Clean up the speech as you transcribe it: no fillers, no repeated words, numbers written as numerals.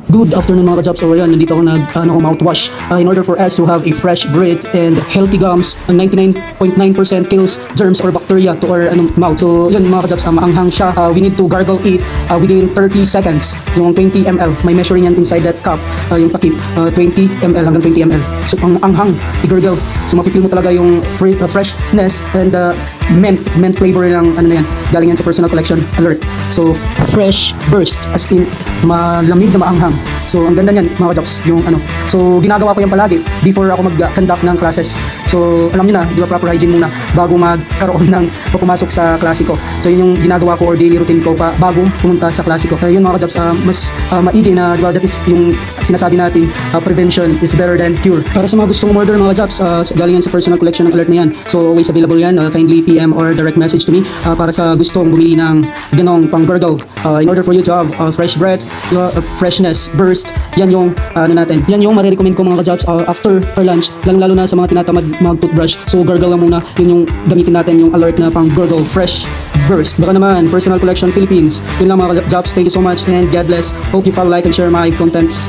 Good afternoon mga ka-Jobs. So ayan, nandito ako mouthwash in order for us to have a fresh breath and healthy gums. 99.9% kills germs or bacteria to our mouth. So yun mga ka-Jobs, maanghang siya. We need to gargle it within 30 seconds. Yung 20 ml, may measuring yan inside that cup, yung takip, 20 ml hanggang 20 ml. So ang anghang, i-gargle. So mafe-feel mo talaga yung freshness and mint flavor ng ano na yan. Galing yan sa personal collection alert. So fresh burst, as in malamig na maanghang. So ang ganda niyan mga ka-Jobs, yung ano. So ginagawa ko yan palagi before ako mag-conduct ng classes. So alam niyo na, di ba, proper hygiene muna bago magkaroon ng pumasok sa klase ko. So yun yung ginagawa ko or daily routine ko pa bago pumunta sa klase ko. Kaya yun mga ka-Jobs, mas maigi na, di ba, that is yung sinasabi natin, prevention is better than cure. Para sa mga gustong order mga ka-Jobs, galing yan sa personal collection ng alert na yan. So always available yan, kindly PM or direct message to me para sa gustong bumili ng ganong pang-gurgle. In order for you to have fresh breath, freshness, burst, yan yung natin. Yan yung marirecommend ko mga ka-Jobs after our lunch, lalo na sa mga tinatamad mag-toothbrush. So gurgle lang muna, yun yung gamitin natin, yung alert na pang-gurgle, fresh burst. Baka naman, Personal Collection Philippines. Yun lang mga ka-Jobs, thank you so much and God bless. Hope you follow, like, and share my contents.